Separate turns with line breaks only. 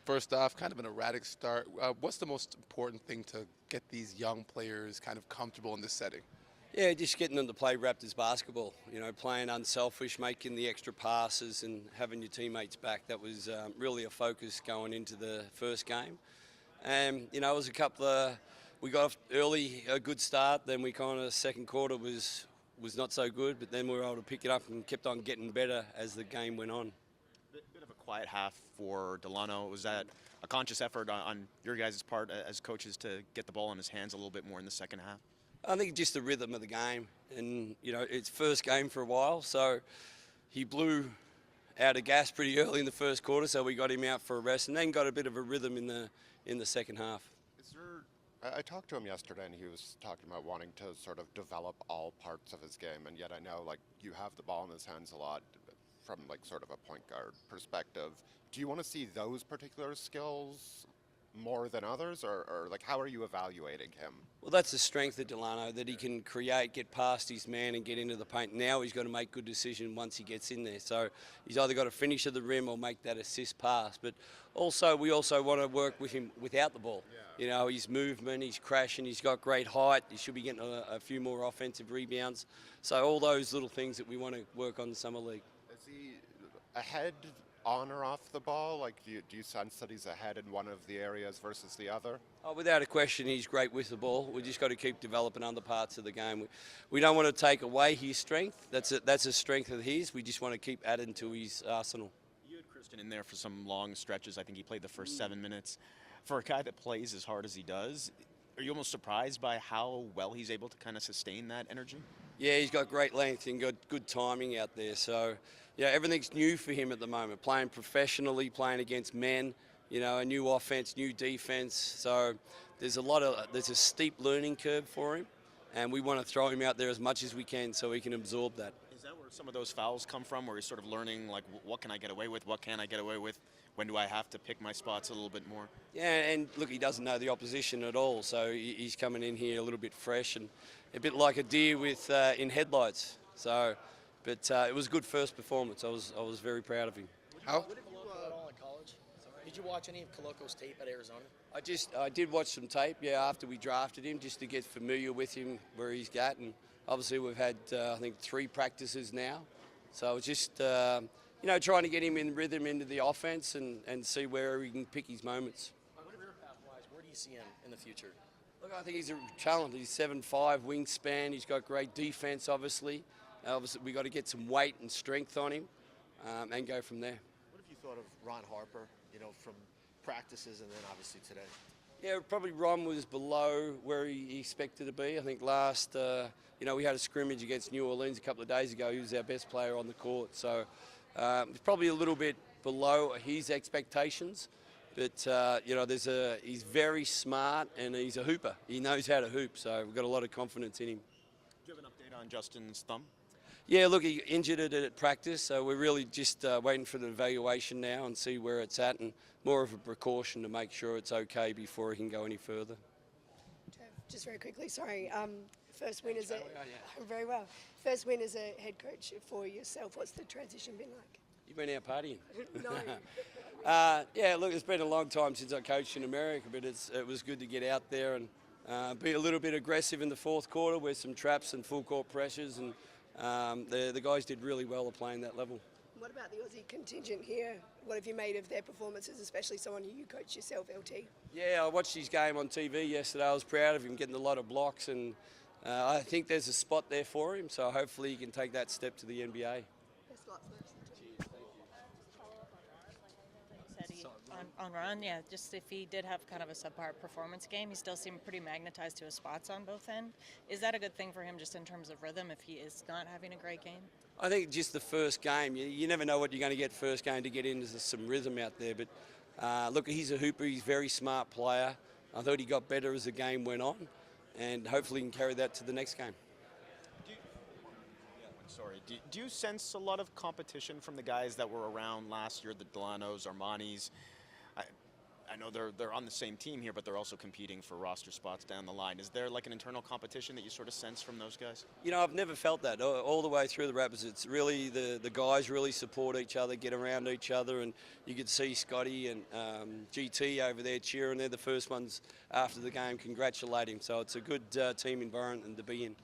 First off, kind of an erratic start. What's the most important thing to get these young players kind of comfortable in this setting?
Yeah, just getting them to play Raptors basketball. You know, playing unselfish, making the extra passes, and having your teammates back. That was really a focus going into the first game. And you know, it was a couple of. We got off early, a good start. Then we kind of second quarter was not so good, but then we were able to pick it up and kept on getting better as the game went on.
Bit of a quiet half for Delano. Was that a conscious effort on your guys' part as coaches to get the ball in his hands a little bit more in the second half?
I think just the rhythm of the game, and you know, it's first game for a while, so he blew out of gas pretty early in the first quarter, so we got him out for a rest, and then got a bit of a rhythm in the second half.
Is there? I talked to him yesterday, and he was talking about wanting to sort of develop all parts of his game, and yet I know like you have the ball in his hands a lot from like sort of a point guard perspective. Do you want to see those particular skills more than others, or like how are you evaluating him?
Well, that's the strength of Delano, that he can create, get past his man and get into the paint. Now he's got to make good decisions once he gets in there. So he's either got to finish at the rim or make that assist pass. But also, we also want to work with him without the ball. You know, his movement, he's crashing, he's got great height. He should be getting a few more offensive rebounds. So all those little things that we want to work on in the Summer League.
Is he ahead on or off the ball? Like, do you sense that he's ahead in one of the areas versus the other?
Oh, without a question, he's great with the ball. We just got to keep developing other parts of the game. We don't want to take away his strength. That's a strength of his. We just want to keep adding to his arsenal.
You had Christian in there for some long stretches. I think he played the first 7 minutes. For a guy that plays as hard as he does, are you almost surprised by how well he's able to kind of sustain that energy?
Yeah, he's got great length and got good timing out there. So, yeah, everything's new for him at the moment. Playing professionally, playing against men, you know, a new offense, new defense. So there's a steep learning curve for him, and we want to throw him out there as much as we can so he can absorb that.
Is that where some of those fouls come from, where he's sort of learning, like, what can I get away with, what can't I get away with? When do I have to pick my spots a little bit more?
Yeah, and look, he doesn't know the opposition at all, so he's coming in here a little bit fresh and a bit like a deer with in headlights. So, but it was a good first performance. I was very proud of him.
How?
What did Koloko at all in college? Did you watch any of Koloko's tape at Arizona?
I did watch some tape, yeah, after we drafted him, just to get familiar with him, where he's at, and obviously we've had I think 3 practices now, so it's just you know, trying to get him in rhythm into the offense and see where he can pick his moments.
Career path-wise, where do you see him in the future?
Look, I think he's a talent. He's 7'5", wingspan. He's got great defense, obviously. Obviously, we got to get some weight and strength on him, and go from there.
What have you thought of Ron Harper, you know, from practices and then obviously today?
Yeah, probably Ron was below where he expected to be. I think last, you know, we had a scrimmage against New Orleans a couple of days ago. He was our best player on the court. So probably a little bit below his expectations. But, you know, he's very smart and he's a hooper. He knows how to hoop, so we've got a lot of confidence in him.
Do you have an update on Justin's thumb?
Yeah, look, he injured it at practice, so we're really just waiting for the evaluation now and see where it's at, and more of a precaution to make sure it's okay before he can go any further.
Trev, just very quickly, sorry. First win as a very well. First win as a head coach for yourself. What's the transition been like?
You've been out partying.
No.
Yeah, look, it's been a long time since I coached in America, but it was good to get out there and be a little bit aggressive in the fourth quarter with some traps and full court pressures, and the guys did really well at playing that level.
What about the Aussie contingent here? What have you made of their performances, especially someone who you coach yourself, LT?
Yeah, I watched his game on TV yesterday. I was proud of him getting a lot of blocks, and I think there's a spot there for him, so hopefully he can take that step to the NBA.
Best luck, folks.
Said on Ron, yeah, just if he did have kind of a subpar performance game, he still seemed pretty magnetized to his spots on both ends. Is that a good thing for him just in terms of rhythm if he is not having a great game?
I think just the first game, you never know what you're going to get first game to get into some rhythm out there. But look, he's a hooper. He's a very smart player. I thought he got better as the game went on, and hopefully he can carry that to the next game.
Do you sense a lot of competition from the guys that were around last year, the Delanos, Armanis? I know they're on the same team here, but they're also competing for roster spots down the line. Is there like an internal competition that you sort of sense from those guys?
You know, I've never felt that all the way through the Raptors. It's really the guys really support each other, get around each other, and you could see Scotty and GT over there cheering. They're the first ones after the game congratulating him. So it's a good team environment to be in.